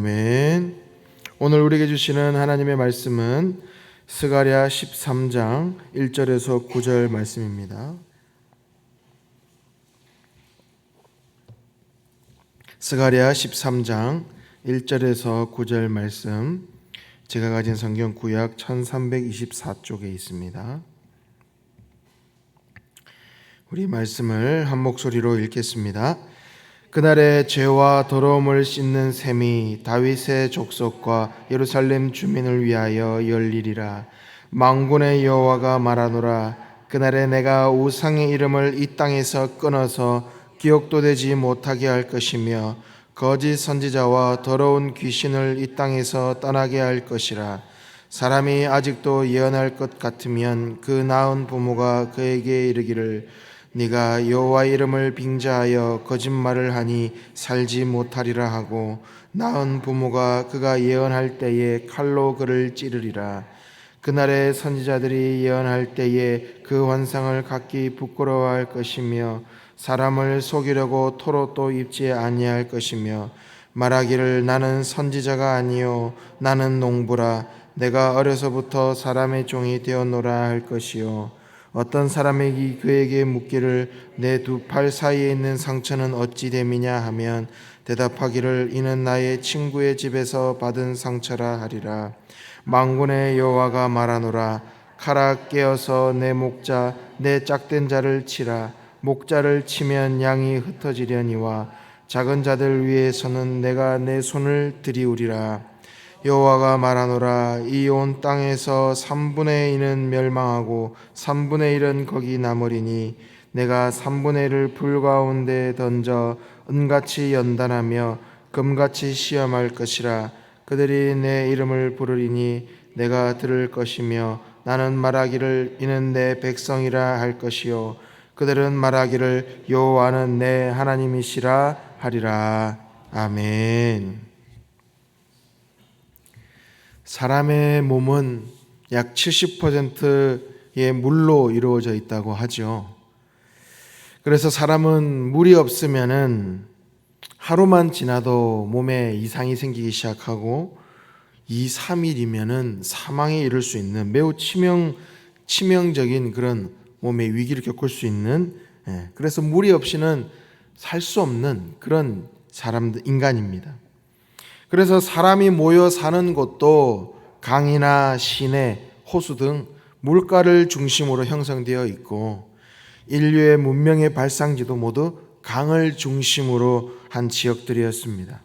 아멘. 오늘 우리에게 주시는 하나님의 말씀은 스가랴 13장 1절에서 9절 말씀입니다. 스가랴 13장 1절에서 9절 말씀, 제가 가진 성경 구약 1324쪽에 있습니다. 우리 말씀을 한 목소리로 읽겠습니다. 그날에 죄와 더러움을 씻는 셈이 다윗의 족속과 예루살렘 주민을 위하여 열리리라. 만군의 여호와가 말하노라. 그날에 내가 우상의 이름을 이 땅에서 끊어서 기억도 되지 못하게 할 것이며 거짓 선지자와 더러운 귀신을 이 땅에서 떠나게 할 것이라. 사람이 아직도 예언할 것 같으면 그 나은 부모가 그에게 이르기를 네가 여호와의 이름을 빙자하여 거짓말을 하니 살지 못하리라 하고, 나은 부모가 그가 예언할 때에 칼로 그를 찌르리라. 그날에 선지자들이 예언할 때에 그 환상을 갖기 부끄러워할 것이며 사람을 속이려고 토롯도 입지 아니할 것이며 말하기를 나는 선지자가 아니요 나는 농부라. 내가 어려서부터 사람의 종이 되었노라 할 것이요. 어떤 사람이 그에게 묻기를 내 두 팔 사이에 있는 상처는 어찌 됨이냐 하면 대답하기를 이는 나의 친구의 집에서 받은 상처라 하리라. 만군의 여호와가 말하노라. 칼아 깨어서 내 목자 내 짝된 자를 치라. 목자를 치면 양이 흩어지려니와 작은 자들 위에서는 내가 내 손을 들이우리라. 여호와가 말하노라. 이 온 땅에서 3분의 1은 멸망하고 3분의 1은 거기 남으리니 내가 3분의 1을 불 가운데 던져 은같이 연단하며 금같이 시험할 것이라. 그들이 내 이름을 부르리니 내가 들을 것이며 나는 말하기를 이는 내 백성이라 할 것이요 그들은 말하기를 여호와는 내 하나님이시라 하리라. 아멘. 사람의 몸은 약 70%의 물로 이루어져 있다고 하죠. 그래서 사람은 물이 없으면은 하루만 지나도 몸에 이상이 생기기 시작하고 2, 3일이면은 사망에 이를 수 있는 매우 치명적인 그런 몸의 위기를 겪을 수 있는, 그래서 물이 없이는 살 수 없는 그런 인간입니다. 그래서 사람이 모여 사는 곳도 강이나 시내, 호수 등 물가를 중심으로 형성되어 있고, 인류의 문명의 발상지도 모두 강을 중심으로 한 지역들이었습니다.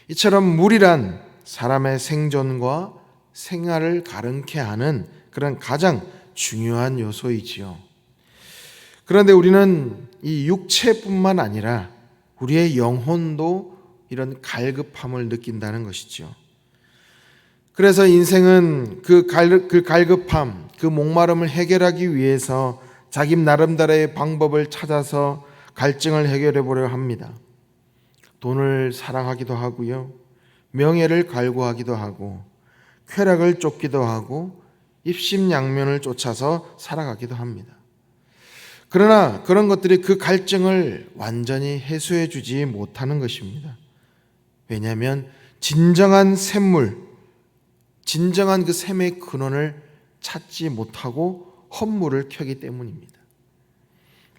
이처럼 물이란 사람의 생존과 생활을 가능케 하는 그런 가장 중요한 요소이지요. 그런데 우리는 이 육체뿐만 아니라 우리의 영혼도 이런 갈급함을 느낀다는 것이죠. 그래서 인생은 그 갈급함, 그 목마름을 해결하기 위해서 자기 나름대로의 방법을 찾아서 갈증을 해결해 보려 합니다. 돈을 사랑하기도 하고요, 명예를 갈구하기도 하고, 쾌락을 쫓기도 하고, 입심양면을 쫓아서 살아가기도 합니다. 그러나 그런 것들이 그 갈증을 완전히 해소해 주지 못하는 것입니다. 왜냐하면 진정한 샘물, 진정한 그 샘의 근원을 찾지 못하고 헛물을 켜기 때문입니다.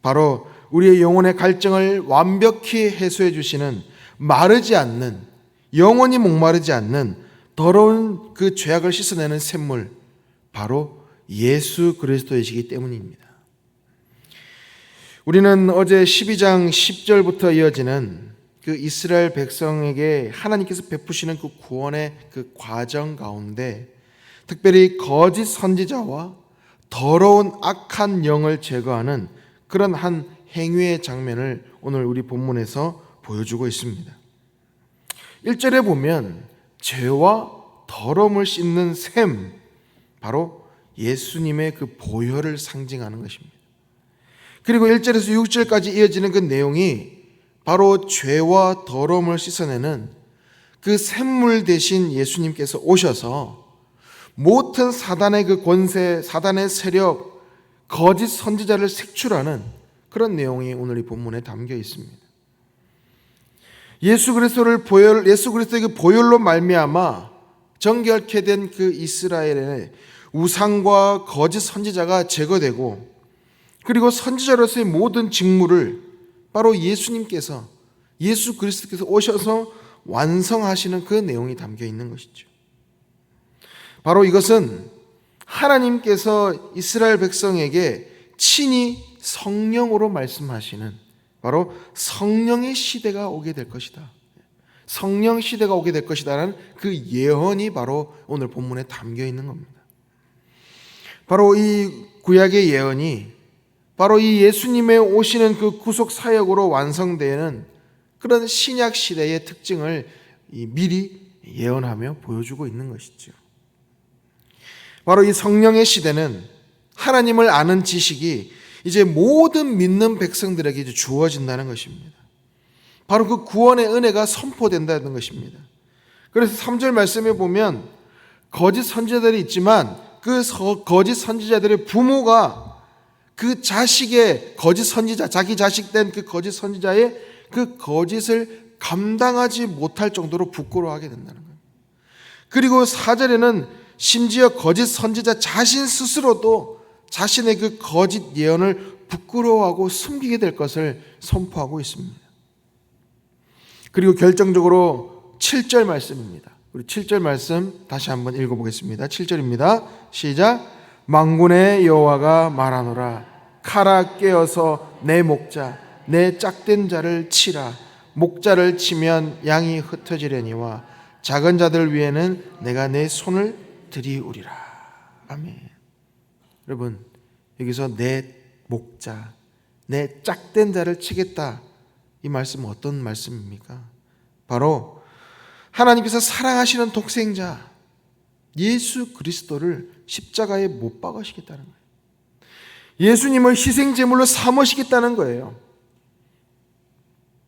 바로 우리의 영혼의 갈증을 완벽히 해소해 주시는, 마르지 않는, 영원히 목마르지 않는 더러운 그 죄악을 씻어내는 샘물, 바로 예수 그리스도이시기 때문입니다. 우리는 어제 12장 10절부터 이어지는 그 이스라엘 백성에게 하나님께서 베푸시는 그 구원의 그 과정 가운데 특별히 거짓 선지자와 더러운 악한 영을 제거하는 그런 한 행위의 장면을 오늘 우리 본문에서 보여주고 있습니다. 1절에 보면 죄와 더러움을 씻는 샘, 바로 예수님의 그 보혈을 상징하는 것입니다. 그리고 1절에서 6절까지 이어지는 그 내용이 바로 죄와 더러움을 씻어내는 그 샘물 대신 예수님께서 오셔서 모든 사단의 그 권세, 사단의 세력, 거짓 선지자를 색출하는 그런 내용이 오늘 이 본문에 담겨 있습니다. 예수 그리스도의 그 보혈로 말미암아 정결케 된 그 이스라엘의 우상과 거짓 선지자가 제거되고, 그리고 선지자로서의 모든 직무를 바로 예수님께서, 예수 그리스도께서 오셔서 완성하시는 그 내용이 담겨 있는 것이죠. 바로 이것은 하나님께서 이스라엘 백성에게 친히 성령으로 말씀하시는 바로 성령의 시대가 오게 될 것이다. 성령 시대가 오게 될 것이다라는 그 예언이 바로 오늘 본문에 담겨 있는 겁니다. 바로 이 구약의 예언이 바로 이 예수님의 오시는 그 구속 사역으로 완성되는 그런 신약 시대의 특징을 미리 예언하며 보여주고 있는 것이죠. 바로 이 성령의 시대는 하나님을 아는 지식이 이제 모든 믿는 백성들에게 이제 주어진다는 것입니다. 바로 그 구원의 은혜가 선포된다는 것입니다. 그래서 3절 말씀에 보면 거짓 선지자들이 있지만 그 거짓 선지자들의 부모가 그 자식의 거짓 선지자, 자기 자식 된 그 거짓 선지자의 그 거짓을 감당하지 못할 정도로 부끄러워하게 된다는 거예요. 그리고 4절에는 심지어 거짓 선지자 자신 스스로도 자신의 그 거짓 예언을 부끄러워하고 숨기게 될 것을 선포하고 있습니다. 그리고 결정적으로 7절 말씀입니다. 우리 7절 말씀 다시 한번 읽어보겠습니다. 7절입니다. 시작. 만군의 여호와가 말하노라. 칼아 깨어서 내 목자, 내 짝된 자를 치라. 목자를 치면 양이 흩어지려니와 작은 자들 위에는 내가 내 손을 들이우리라. 아멘. 여러분, 여기서 내 목자, 내 짝된 자를 치겠다, 이 말씀은 어떤 말씀입니까? 바로 하나님께서 사랑하시는 독생자 예수 그리스도를 십자가에 못 박으시겠다는 거예요. 예수님을 희생제물로 삼으시겠다는 거예요.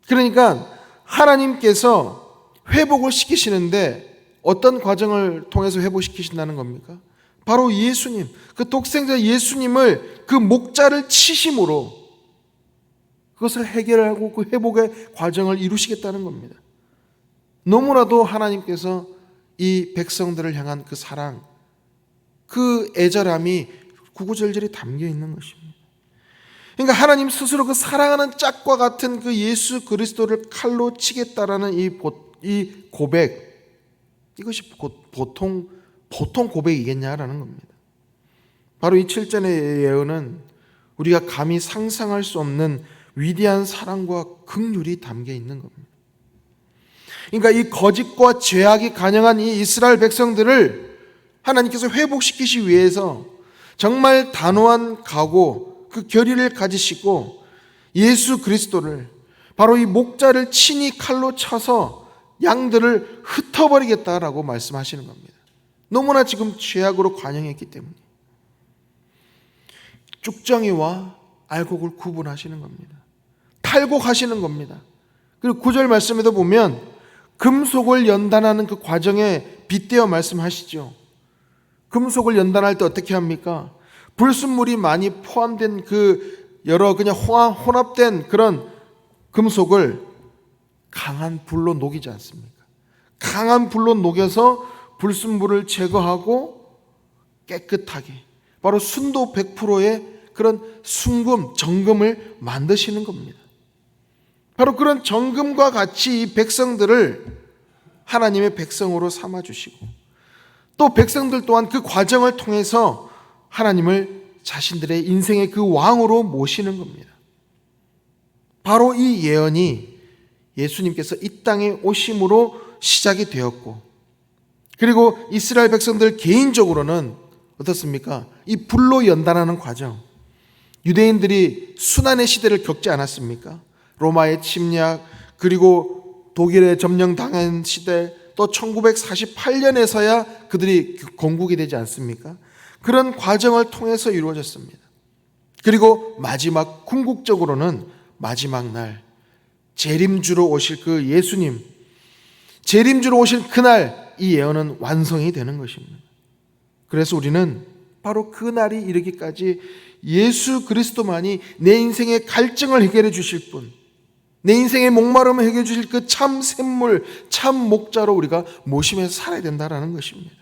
그러니까 하나님께서 회복을 시키시는데 어떤 과정을 통해서 회복시키신다는 겁니까? 바로 예수님, 그 독생자 예수님을 그 목자를 치심으로 그것을 해결하고 그 회복의 과정을 이루시겠다는 겁니다. 너무나도 하나님께서 이 백성들을 향한 그 사랑, 그 애절함이 구구절절히 담겨 있는 것입니다. 그러니까 하나님 스스로 그 사랑하는 짝과 같은 그 예수 그리스도를 칼로 치겠다라는 이 고백, 이것이 보통 고백이겠냐라는 겁니다. 바로 이 7절의 예언은 우리가 감히 상상할 수 없는 위대한 사랑과 긍휼이 담겨 있는 겁니다. 그러니까 이 거짓과 죄악이 간영한 이 이스라엘 백성들을 하나님께서 회복시키시기 위해서 정말 단호한 각오, 그 결의를 가지시고 예수 그리스도를, 바로 이 목자를 친히 칼로 쳐서 양들을 흩어버리겠다라고 말씀하시는 겁니다. 너무나 지금 죄악으로 관영했기 때문에 쭉정이와 알곡을 구분하시는 겁니다. 탈곡하시는 겁니다. 그리고 9절 말씀에도 보면 금속을 연단하는 그 과정에 빗대어 말씀하시죠. 금속을 연단할 때 어떻게 합니까? 불순물이 많이 포함된 그 여러 그냥 혼합된 그런 금속을 강한 불로 녹이지 않습니까? 강한 불로 녹여서 불순물을 제거하고 깨끗하게, 바로 순도 100%의 그런 순금, 정금을 만드시는 겁니다. 바로 그런 정금과 같이 이 백성들을 하나님의 백성으로 삼아주시고, 또 백성들 또한 그 과정을 통해서 하나님을 자신들의 인생의 그 왕으로 모시는 겁니다. 바로 이 예언이 예수님께서 이 땅에 오심으로 시작이 되었고, 그리고 이스라엘 백성들 개인적으로는 어떻습니까? 이 불로 연단하는 과정, 유대인들이 순환의 시대를 겪지 않았습니까? 로마의 침략, 그리고 독일의 점령당한 시대, 또 1948년에서야 그들이 건국이 되지 않습니까? 그런 과정을 통해서 이루어졌습니다. 그리고 마지막 궁극적으로는 마지막 날 재림주로 오실 그 예수님, 재림주로 오실 그날 이 예언은 완성이 되는 것입니다. 그래서 우리는 바로 그 날이 이르기까지 예수 그리스도만이 내 인생의 갈증을 해결해 주실 분, 내 인생의 목마름을 해결해 주실 그 참 샘물, 참 목자로 우리가 모시면서 살아야 된다는 것입니다.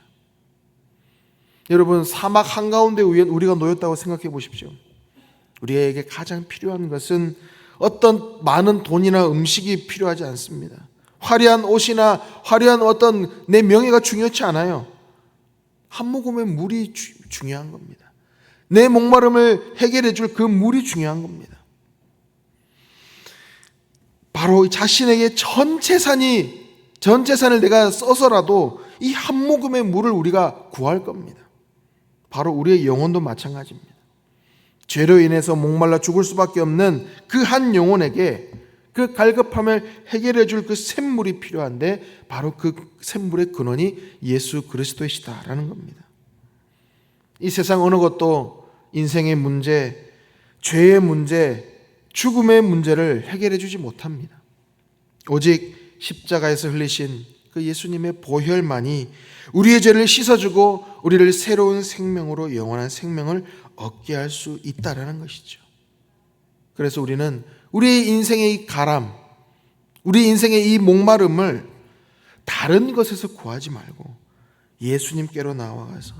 여러분, 사막 한가운데 우리가 놓였다고 생각해 보십시오. 우리에게 가장 필요한 것은 어떤 많은 돈이나 음식이 필요하지 않습니다. 화려한 옷이나 화려한 어떤 내 명예가 중요치 않아요. 한 모금의 물이 중요한 겁니다. 내 목마름을 해결해 줄 그 물이 중요한 겁니다. 바로 자신에게 전 재산을 내가 써서라도 이 한 모금의 물을 우리가 구할 겁니다. 바로 우리의 영혼도 마찬가지입니다. 죄로 인해서 목말라 죽을 수밖에 없는 그 한 영혼에게 그 갈급함을 해결해 줄 그 샘물이 필요한데, 바로 그 샘물의 근원이 예수 그리스도이시다라는 겁니다. 이 세상 어느 것도 인생의 문제, 죄의 문제, 죽음의 문제를 해결해 주지 못합니다. 오직 십자가에서 흘리신 그 예수님의 보혈만이 우리의 죄를 씻어주고 우리를 새로운 생명으로 영원한 생명을 얻게 할 수 있다라는 것이죠. 그래서 우리는 우리의 인생의 이 가람, 우리 인생의 이 목마름을 다른 것에서 구하지 말고 예수님께로 나와가서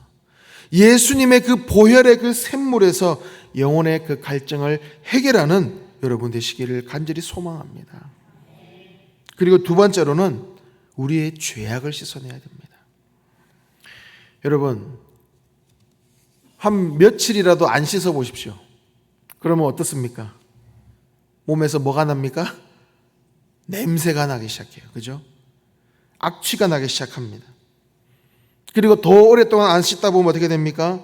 예수님의 그 보혈의 그 샘물에서 영혼의 그 갈증을 해결하는 여러분 되시기를 간절히 소망합니다. 그리고 두 번째로는 우리의 죄악을 씻어내야 됩니다. 여러분, 한 며칠이라도 안 씻어 보십시오. 그러면 어떻습니까? 몸에서 뭐가 납니까? 냄새가 나기 시작해요. 그죠? 악취가 나기 시작합니다. 그리고 더 오랫동안 안 씻다 보면 어떻게 됩니까?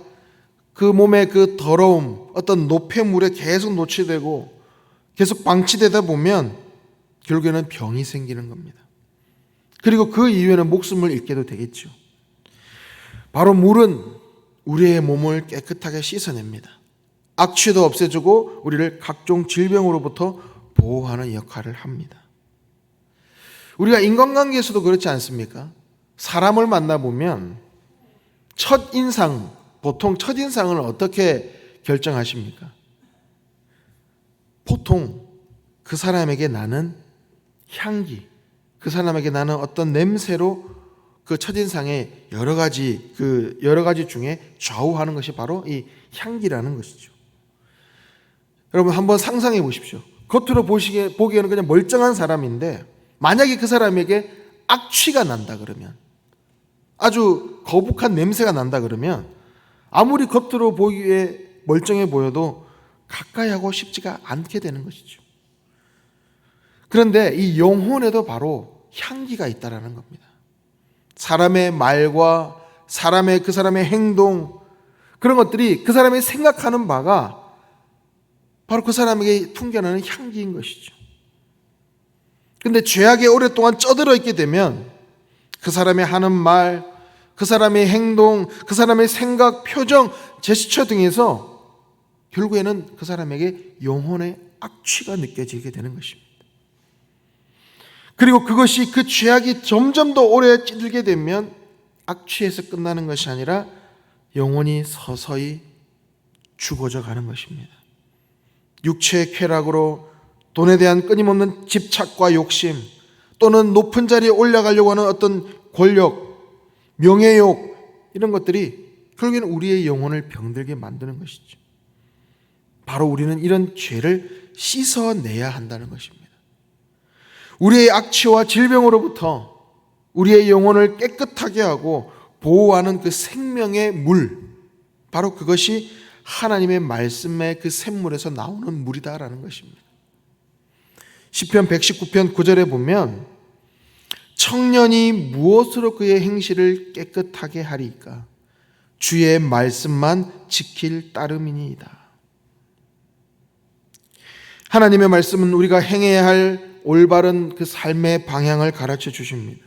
그 몸의 그 더러움, 어떤 노폐물에 계속 노출되고 계속 방치되다 보면 결국에는 병이 생기는 겁니다. 그리고 그 이후에는 목숨을 잃게도 되겠죠. 바로 물은 우리의 몸을 깨끗하게 씻어냅니다. 악취도 없애주고 우리를 각종 질병으로부터 보호하는 역할을 합니다. 우리가 인간관계에서도 그렇지 않습니까? 사람을 만나보면 보통 첫인상을 어떻게 결정하십니까? 보통 그 사람에게 나는 향기, 그 사람에게 나는 어떤 냄새로 그 첫인상의 여러 가지 중에 좌우하는 것이 바로 이 향기라는 것이죠. 여러분 한번 상상해 보십시오. 겉으로 보기에는 그냥 멀쩡한 사람인데 만약에 그 사람에게 악취가 난다 그러면, 아주 거북한 냄새가 난다 그러면 아무리 겉으로 보기에 멀쩡해 보여도 가까이 하고 싶지가 않게 되는 것이죠. 그런데 이 영혼에도 바로 향기가 있다라는 겁니다. 사람의 말과 그 사람의 행동, 그런 것들이 그 사람이 생각하는 바가 바로 그 사람에게 풍겨나는 향기인 것이죠. 그런데 죄악에 오랫동안 쩌들어 있게 되면 그 사람의 하는 말, 그 사람의 행동, 그 사람의 생각, 표정, 제스처 등에서 결국에는 그 사람에게 영혼의 악취가 느껴지게 되는 것입니다. 그리고 그것이 그 죄악이 점점 더 오래 찌들게 되면 악취에서 끝나는 것이 아니라 영혼이 서서히 죽어져 가는 것입니다. 육체의 쾌락으로 돈에 대한 끊임없는 집착과 욕심, 또는 높은 자리에 올라가려고 하는 어떤 권력, 명예욕, 이런 것들이 결국에는 우리의 영혼을 병들게 만드는 것이죠. 바로 우리는 이런 죄를 씻어내야 한다는 것입니다. 우리의 악취와 질병으로부터 우리의 영혼을 깨끗하게 하고 보호하는 그 생명의 물, 바로 그것이 하나님의 말씀의 그 샘물에서 나오는 물이다라는 것입니다. 시편 119편 9절에 보면 청년이 무엇으로 그의 행실을 깨끗하게 하리까? 주의 말씀만 지킬 따름이니이다. 하나님의 말씀은 우리가 행해야 할 올바른 그 삶의 방향을 가르쳐 주십니다.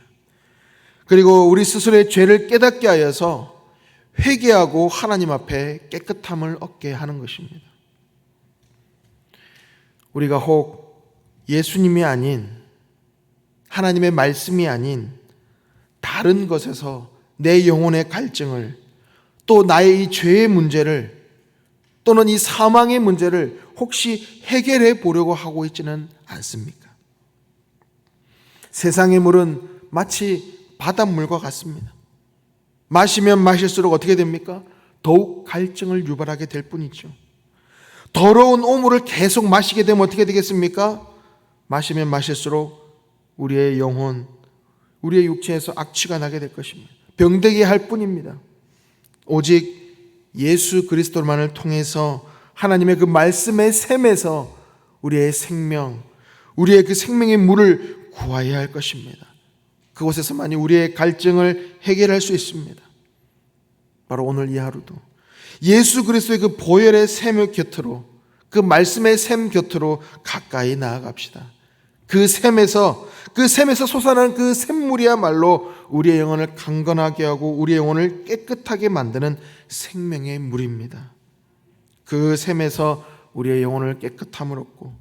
그리고 우리 스스로의 죄를 깨닫게 하여서 회개하고 하나님 앞에 깨끗함을 얻게 하는 것입니다. 우리가 혹 예수님이 아닌, 하나님의 말씀이 아닌 다른 것에서 내 영혼의 갈증을, 또 나의 이 죄의 문제를, 또는 이 사망의 문제를 혹시 해결해 보려고 하고 있지는 않습니까? 세상의 물은 마치 바닷물과 같습니다. 마시면 마실수록 어떻게 됩니까? 더욱 갈증을 유발하게 될 뿐이죠. 더러운 오물을 계속 마시게 되면 어떻게 되겠습니까? 마시면 마실수록 우리의 영혼, 우리의 육체에서 악취가 나게 될 것입니다. 병되게 할 뿐입니다. 오직 예수 그리스도만을 통해서 하나님의 그 말씀의 샘에서 우리의 생명, 우리의 그 생명의 물을 구하여야 할 것입니다. 그곳에서만이 우리의 갈증을 해결할 수 있습니다. 바로 오늘 이 하루도 예수 그리스도의 그 보혈의 샘 곁으로, 그 말씀의 샘 곁으로 가까이 나아갑시다. 그 샘에서 솟아나는 그 샘물이야말로 우리의 영혼을 강건하게 하고 우리의 영혼을 깨끗하게 만드는 생명의 물입니다. 그 샘에서 우리의 영혼을 깨끗함을 얻고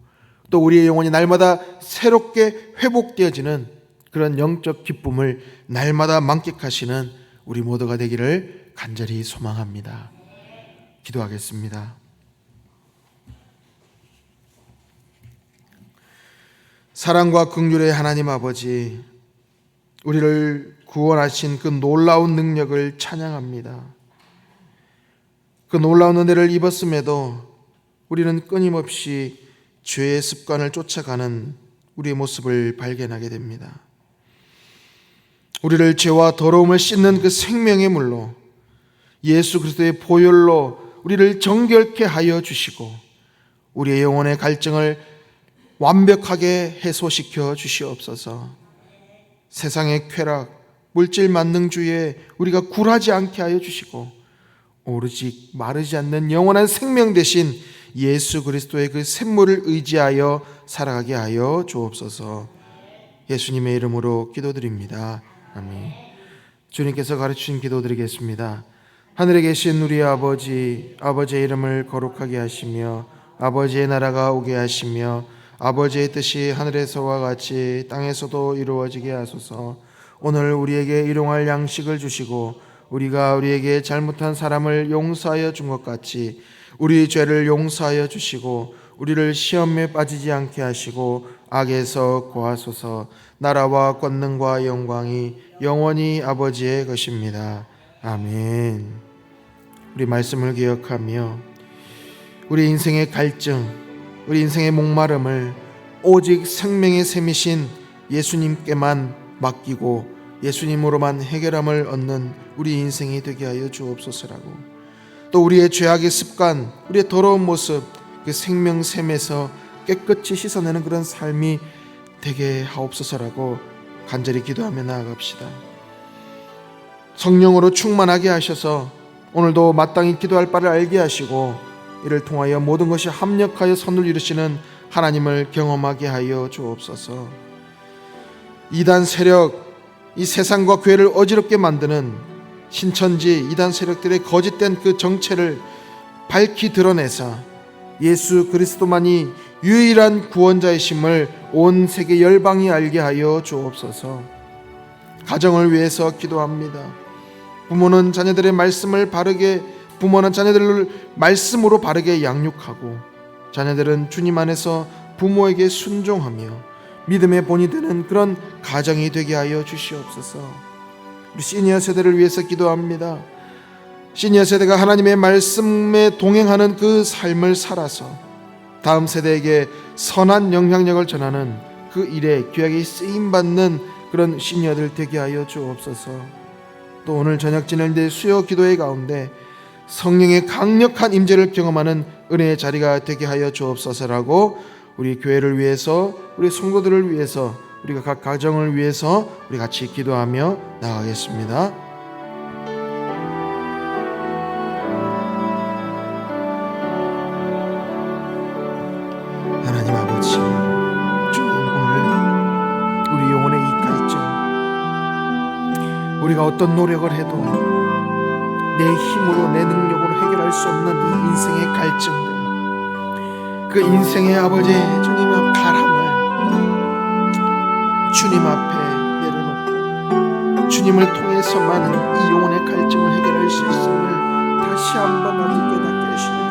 또 우리의 영혼이 날마다 새롭게 회복되어지는 그런 영적 기쁨을 날마다 만끽하시는 우리 모두가 되기를 간절히 소망합니다. 기도하겠습니다. 사랑과 긍휼의 하나님 아버지, 우리를 구원하신 그 놀라운 능력을 찬양합니다. 그 놀라운 은혜를 입었음에도 우리는 끊임없이 죄의 습관을 쫓아가는 우리의 모습을 발견하게 됩니다. 우리를 죄와 더러움을 씻는 그 생명의 물로, 예수 그리스도의 보혈로 우리를 정결케 하여 주시고 우리의 영혼의 갈증을 완벽하게 해소시켜 주시옵소서. 세상의 쾌락, 물질 만능주의에 우리가 굴하지 않게 하여 주시고 오로지 마르지 않는 영원한 생명 대신 예수 그리스도의 그 샘물을 의지하여 살아가게 하여 주옵소서. 예수님의 이름으로 기도드립니다. 아멘. 주님께서 가르치신 기도 드리겠습니다. 하늘에 계신 우리 아버지, 아버지의 이름을 거룩하게 하시며 아버지의 나라가 오게 하시며 아버지의 뜻이 하늘에서와 같이 땅에서도 이루어지게 하소서. 오늘 우리에게 일용할 양식을 주시고 우리가 우리에게 잘못한 사람을 용서하여 준 것 같이 우리 죄를 용서하여 주시고 우리를 시험에 빠지지 않게 하시고 악에서 구하소서. 나라와 권능과 영광이 영원히 아버지의 것입니다. 아멘. 우리 말씀을 기억하며 우리 인생의 갈증, 우리 인생의 목마름을 오직 생명의 샘이신 예수님께만 맡기고 예수님으로만 해결함을 얻는 우리 인생이 되게 하여 주옵소서라고, 또 우리의 죄악의 습관, 우리의 더러운 모습, 그 생명샘에서 깨끗이 씻어내는 그런 삶이 되게 하옵소서라고 간절히 기도하며 나아갑시다. 성령으로 충만하게 하셔서 오늘도 마땅히 기도할 바를 알게 하시고 이를 통하여 모든 것이 합력하여 선을 이루시는 하나님을 경험하게 하여 주옵소서. 이단 세력, 이 세상과 교회를 어지럽게 만드는 신천지 이단 세력들의 거짓된 그 정체를 밝히 드러내사 예수 그리스도만이 유일한 구원자이심을 온 세계 열방이 알게 하여 주옵소서. 가정을 위해서 기도합니다. 부모는 자녀들의 말씀을 부모는 자녀들을 말씀으로 바르게 양육하고 자녀들은 주님 안에서 부모에게 순종하며 믿음의 본이 되는 그런 가정이 되게 하여 주시옵소서. 우리 시니어 세대를 위해서 기도합니다. 시니어 세대가 하나님의 말씀에 동행하는 그 삶을 살아서 다음 세대에게 선한 영향력을 전하는 그 일에 귀하게 쓰임받는 그런 시니어들 되게 하여 주옵소서. 또 오늘 저녁 지낼 때 수요 기도회 가운데 성령의 강력한 임재를 경험하는 은혜의 자리가 되게 하여 주옵소서라고 우리 교회를 위해서, 우리 성도들을 위해서, 우리가 각 가정을 위해서 우리 같이 기도하며 나가겠습니다. 하나님 아버지, 주님 오늘 우리 영혼의 이 갈증, 우리가 어떤 노력을 해도 내 힘으로 내 능력으로 해결할 수 없는 이 인생의 갈증들, 그 인생의 아버지 주님 앞 바람을 주님 앞에 내려놓고 주님을 통해서만 이 영혼의 갈증을 해결할 수 있음을 다시 한번 아버지 깨닫게 하시옵소서.